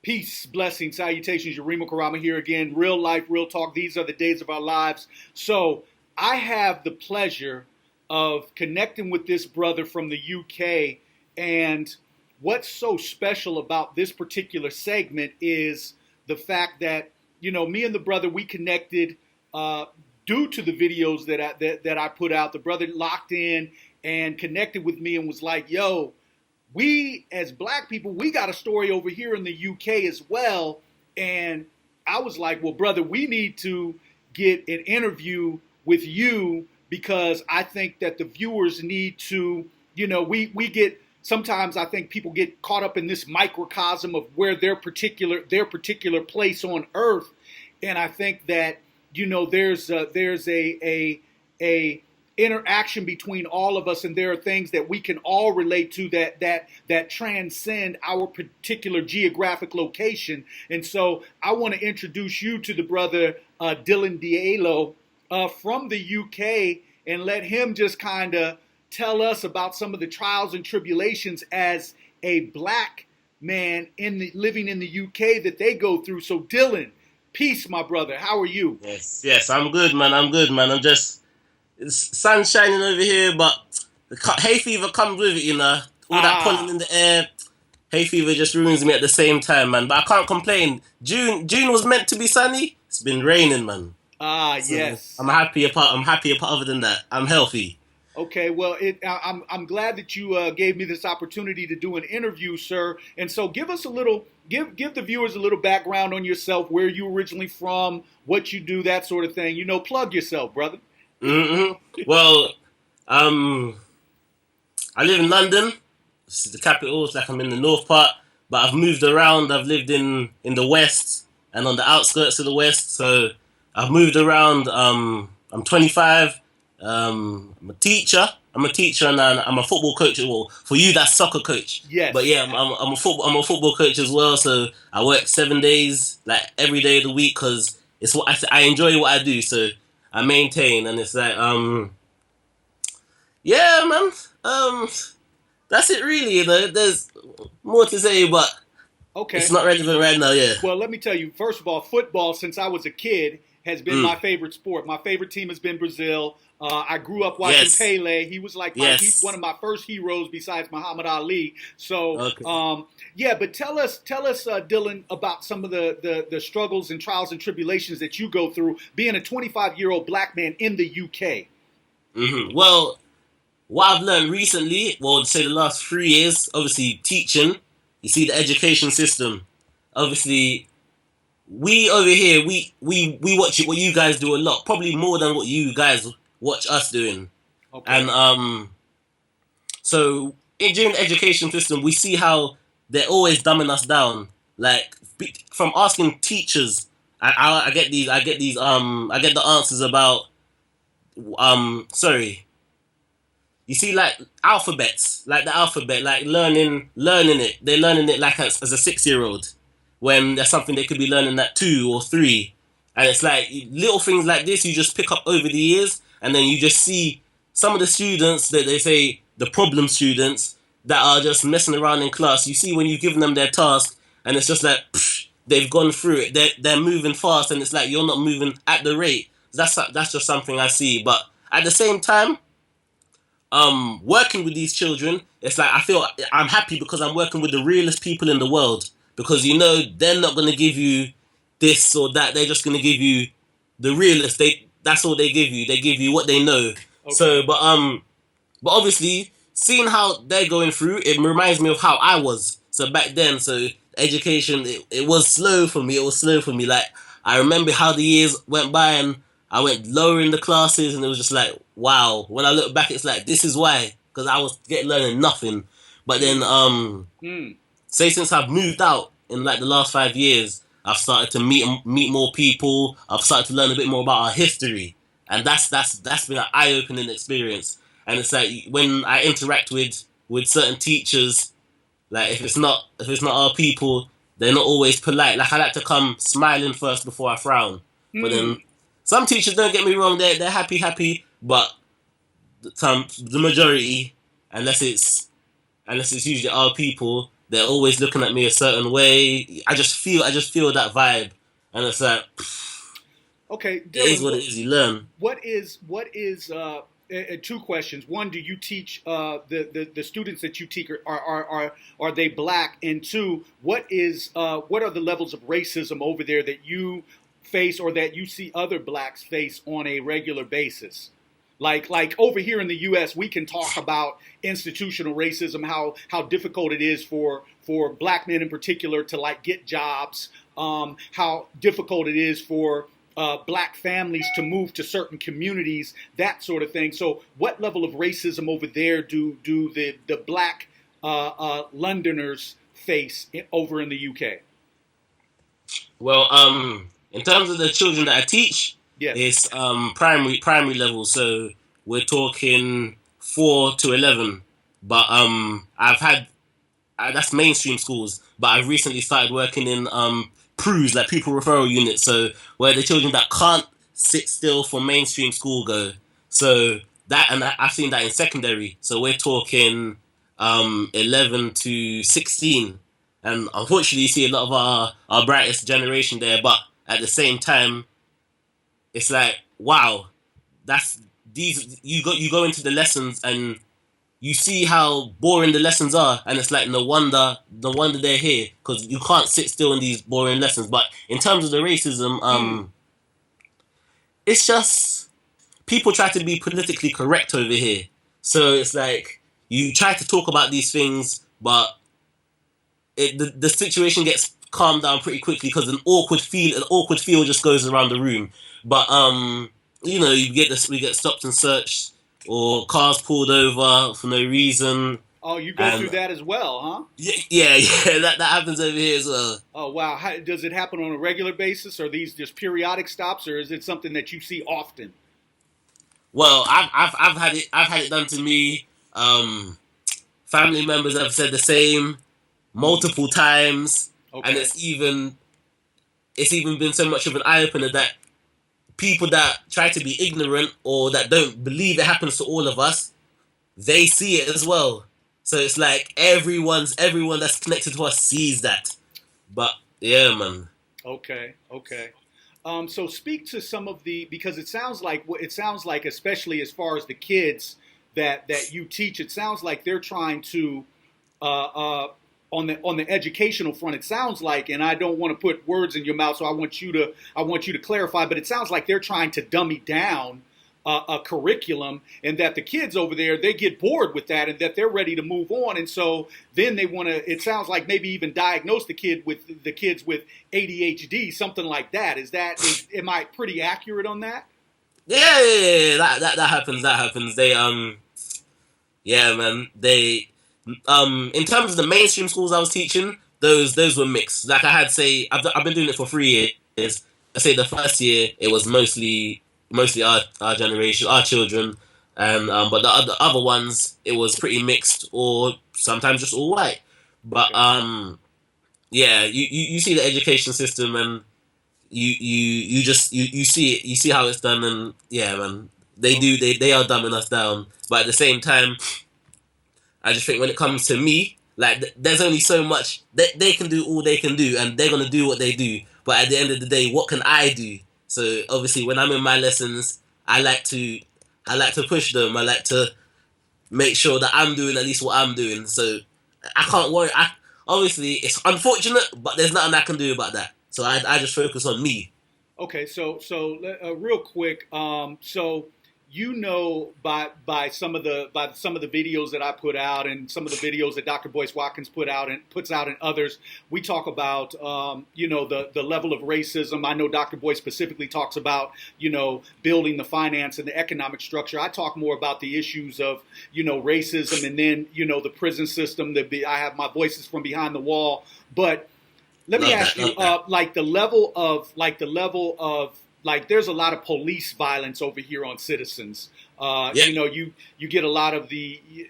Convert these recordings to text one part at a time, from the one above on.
Peace, blessings, salutations. Yarima Karama here again. Real life, real talk. These are the days of our lives. So I have the pleasure of connecting with this brother from the UK. And what's so special about this particular segment is the fact that, you know, me and the brother, we connected due to the videos that I put out. The brother locked in and connected with me and was like, yo, we as black people, we got a story over here in the UK as well. And I was like, well, brother, we need to get an interview with you because I think that the viewers need to, you know, we get, sometimes I think people get caught up in this microcosm of where their particular place on earth. And I think that, you know, there's a interaction between all of us, and there are things that we can all relate to that transcend our particular geographic location. And so I want to introduce you to the brother Dylan Diallo from the UK, and let him just kind of tell us about some of the trials and tribulations as a black man living in the UK that they go through. So Dylan, peace, my brother. How are you? Yes, I'm good, man. I'm just, it's sun shining over here, but the hay fever comes with it, you know. All that pollen in the air, hay fever just ruins me at the same time, man. But I can't complain. June was meant to be sunny. It's been raining, man. So Yes. I'm happy other than that. I'm healthy. Okay, well, I'm glad that you gave me this opportunity to do an interview, sir. And so give us a little, give the viewers a little background on yourself, where you originally from, what you do, that sort of thing. You know, plug yourself, brother. Mm-hmm. Well, I live in London. This is the capital. It's like I'm in the north part, but I've moved around. I've lived in the west and on the outskirts of the west. So I've moved around. I'm 25. I'm a teacher. And I'm a football coach. Well, for you, that's soccer coach. Yes. But yeah, I'm a football coach as well. So I work 7 days, like every day of the week, because it's what I enjoy what I do. So I maintain, and it's like, yeah, man. That's it, really. You know, there's more to say, but okay, it's not relevant right now. Yeah. Well, let me tell you. First of all, football, since I was a kid, has been my favorite sport. My favorite team has been Brazil. I grew up watching Pele. He was like he's one of my first heroes besides Muhammad Ali. So, Okay. yeah. But tell us, Dylan, about some of the struggles and trials and tribulations that you go through being a 25-year-old black man in the UK. Mm-hmm. Well, what I've learned recently, well, say the last 3 years, obviously teaching. You see the education system. Obviously, we over here, we watch it, what you guys do a lot, probably more than what you guys watch us doing. Okay. And so during the education system, we see how they're always dumbing us down. Like from asking teachers, I get the answers about sorry. You see, like alphabets, like the alphabet, like learning it. They're learning it like as a 6-year-old, when there's something they could be learning at 2 or 3. And it's like little things like this you just pick up over the years, and then you just see some of the students that they say the problem students that are just messing around in class. You see when you've given them their task, and it's just like they've gone through it. They're moving fast, and it's like you're not moving at the rate. That's just something I see. But at the same time, working with these children, it's like I feel I'm happy because I'm working with the realest people in the world. Because, you know, they're not going to give you this or that. They're just going to give you the realist. That's all they give you. They give you what they know. Okay. So, but obviously, seeing how they're going through, it reminds me of how I was. So back then, so education, it was slow for me. Like, I remember how the years went by, and I went lower in the classes, and it was just like, wow. When I look back, it's like, this is why. Because I was learning nothing. But then, say since I've moved out in like the last 5 years, I've started to meet more people. I've started to learn a bit more about our history, and that's been an eye-opening experience. And it's like when I interact with certain teachers, like if it's not our people, they're not always polite. Like I like to come smiling first before I frown. But then some teachers, don't get me wrong, they're happy, but the majority, unless it's usually our people, They're always looking at me a certain way. I just feel that vibe, and it's like Okay, it is Dylan, what it is. You learn. two questions. One, do you teach the students that you teach are they black? And two, what are the levels of racism over there that you face or that you see other blacks face on a regular basis? Like over here in the U.S., we can talk about institutional racism, how difficult it is for black men in particular to like get jobs, how difficult it is for black families to move to certain communities, that sort of thing. So, what level of racism over there do the black Londoners face over in the UK? Well, in terms of the children that I teach, Yes. it's primary level. So we're talking 4 to 11. But I've had that's mainstream schools. But I've recently started working in PRUs, like pupil referral units. So where the children that can't sit still for mainstream school go. So that and I've seen that in secondary. So we're talking 11 to 16. And unfortunately, you see a lot of our brightest generation there. But at the same time, it's like, wow, that's these. You go into the lessons and you see how boring the lessons are, and it's like no wonder they're here because you can't sit still in these boring lessons. But in terms of the racism, Mm. it's just people try to be politically correct over here. So it's like you try to talk about these things, but the situation gets calmed down pretty quickly because an awkward feel just goes around the room. But we get stopped and searched or cars pulled over for no reason. Oh, you go through And that as well, huh? yeah, that happens over here as well. Oh, wow. Does it happen on a regular basis? Are these just periodic stops, or is it something that you see often? Well, I've had it done to me. Family members have said the same multiple times, and Okay. it's even been so much of an eye opener that people that try to be ignorant or that don't believe it happens to all of us, they see it as well. So it's like everyone that's connected to us sees that. But yeah, man. Okay. Okay. So speak to some of the because it sounds like especially as far as the kids that you teach, it sounds like they're trying to uh, on the educational front. It sounds like, and I don't want to put words in your mouth, so I want you to clarify. But it sounds like they're trying to dummy down a curriculum, and that the kids over there they get bored with that, and that they're ready to move on, and so then they want to. It sounds like maybe even diagnose the kids with ADHD, something like that. Am I pretty accurate on that? Yeah. That happens. That happens. Yeah, man. In terms of the mainstream schools I was teaching, those were mixed. Like I had say, I've been doing it for 3 years. I say the first year it was mostly our generation, our children, and but the other ones it was pretty mixed or sometimes just all white. But Okay. yeah, you see the education system and you see it, you see how it's done, and yeah, man, Oh, they are dumbing us down. But at the same time, I just think when it comes to me, like there's only so much they can do. All they can do, and they're gonna do what they do. But at the end of the day, what can I do? So obviously, when I'm in my lessons, I like to push them. I like to make sure that I'm doing at least what I'm doing. So I can't worry. Obviously it's unfortunate, but there's nothing I can do about that. So I just focus on me. okay, real quick, so you know by some of the videos that I put out and some of the videos that Dr. Boyce Watkins puts out and others, we talk about the level of racism. I know Dr. Boyce specifically talks about building the finance and the economic structure. I talk more about the issues of racism and then the prison system. I have my voices from behind the wall, but let me Love ask that. you, Love that. there's a lot of police violence over here on citizens. Yeah. You get a lot of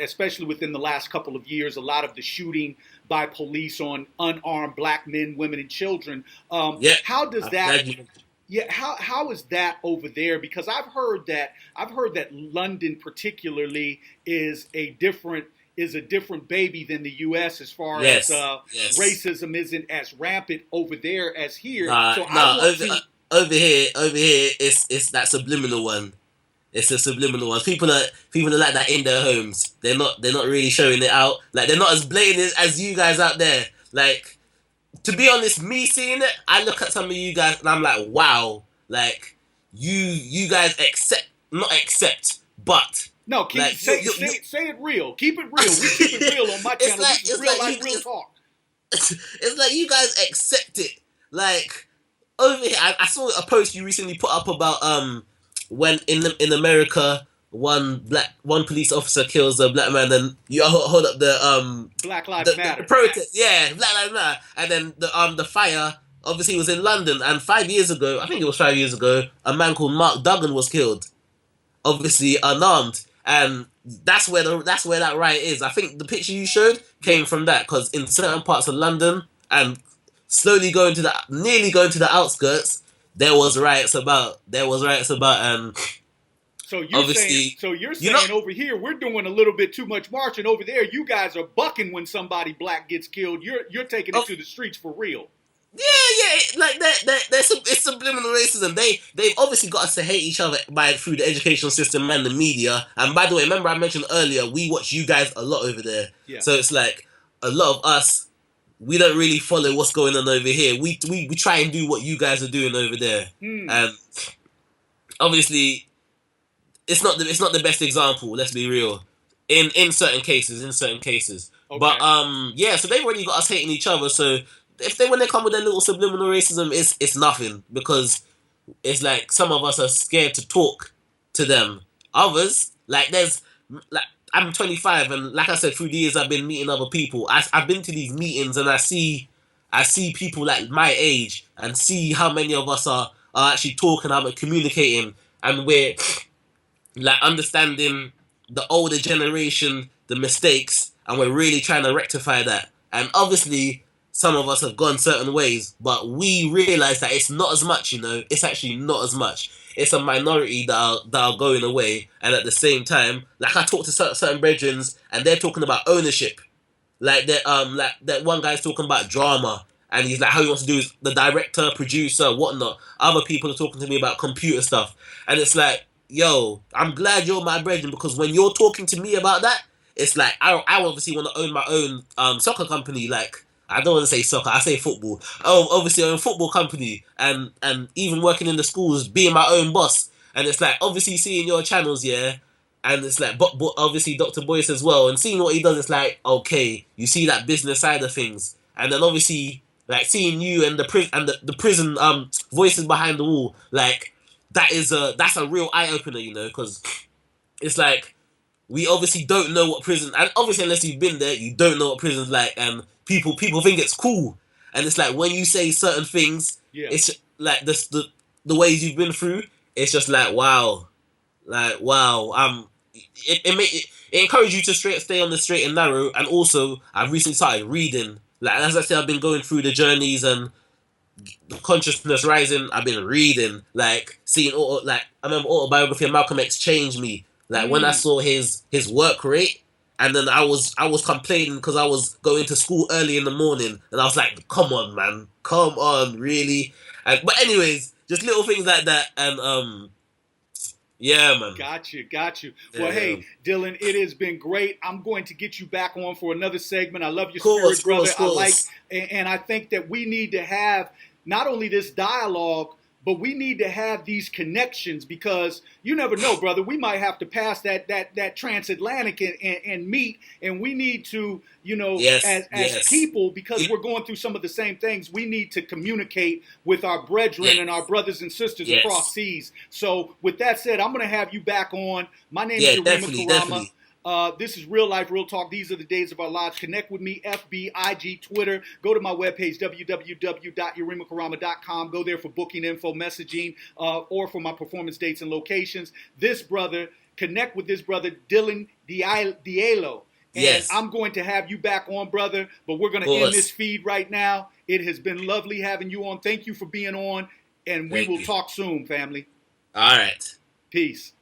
especially within the last couple of years, a lot of the shooting by police on unarmed black men, women, and children. Yeah. How does I'm that? glad you. Yeah, how is that over there? Because I've heard that London particularly is a different baby than the U.S. as far as Yes, yes. racism isn't as rampant over there as here. Nah, So I nah. want to. Over here, it's that subliminal one. It's a subliminal one. People are like that in their homes. They're not really showing it out. Like they're not as blatant as you guys out there. Like to be honest, me seeing it, I look at some of you guys and I'm like, wow. Like you guys accept, not accept, but No, like say it real. Keep it real. We keep it real on my it's channel. like This is it's real like life, you real talk. it's like you guys accept it. Like over here, I saw a post you recently put up about when in America one police officer kills a black man, then you hold up Black Lives the Matter. protest, yeah, Black Lives Matter, and then the fire obviously was in London, and 5 years ago, I think it was 5 years ago, a man called Mark Duggan was killed, obviously unarmed, and that's where that riot is. I think the picture you showed came from that because in certain parts of London and slowly nearly going to the outskirts, there was riots about obviously So you're you know saying over here we're doing a little bit too much marching. Over there, you guys are bucking when somebody black gets killed. You're taking it to the streets for real. like it's subliminal racism. They've obviously got us to hate each other through the educational system and the media. And by the way, remember I mentioned earlier we watch you guys a lot over there. Yeah. So it's like a lot of us, we don't really follow what's going on over here. We try and do what you guys are doing over there. And obviously it's not the best example. Let's be real. In certain cases, Okay. But yeah. So they've already got us hating each other. So when they come with their little subliminal racism, it's nothing because it's like some of us are scared to talk to them. Others like I'm 25 and like I said, through the years I've been meeting other people. I've been to these meetings and I see people like my age and see how many of us are actually talking, how much communicating, and we're like understanding the older generation, the mistakes, and we're really trying to rectify that. And obviously, some of us have gone certain ways, but we realize that it's not as much. It's actually not as much. It's a minority that are going away, and at the same time, like I talk to certain brethren, and they're talking about ownership. Like that one guy's talking about drama, and he's like how he wants to do is the director, producer, whatnot. Other people are talking to me about computer stuff, and it's like, yo, I'm glad you're my brethren because when you're talking to me about that, it's like I obviously want to own my own soccer company. Like I don't want to say soccer, I say football. Oh, obviously own a football company and even working in the schools, being my own boss. And it's like obviously seeing your channels, yeah. And it's like, but obviously Dr. Boyce as well, and seeing what he does, it's like, okay, you see that business side of things, and then obviously like seeing you and the prison voices behind the wall, like that's a real eye opener, because it's like we obviously don't know what prison, and obviously unless you've been there, you don't know what prison's like, and people think it's cool, and it's like when you say certain things, it's like the ways you've been through, it's just like wow, it encouraged you to stay on the straight and narrow, and also I've recently started reading. Like as I said, I've been going through the journeys and the consciousness rising. I've been reading, like seeing I remember autobiography of Malcolm X changed me. Like when I saw his work rate, and then I was complaining because I was going to school early in the morning, and I was like, come on, man, come on, really. But anyways, just little things like that, and yeah, man. Got you. Well, hey, Dylan, it has been great. I'm going to get you back on for another segment. I love your spirit, brother. Course. And I think that we need to have not only this dialogue, but we need to have these connections because you never know, brother. We might have to pass that transatlantic and meet, and we need to, as people, because we're going through some of the same things, we need to communicate with our brethren and our brothers and sisters across seas. So with that said, I'm going to have you back on. My name is Yarima Karama. This is Real Life, Real Talk. These are the days of our lives. Connect with me, FB, IG, Twitter. Go to my webpage, www.yarimakarama.com. Go there for booking info, messaging, or for my performance dates and locations. Connect with this brother, Dylan Diallo. And I'm going to have you back on, brother, but we're going to end this feed right now. It has been lovely having you on. Thank you for being on, and we will talk soon, family. All right. Peace.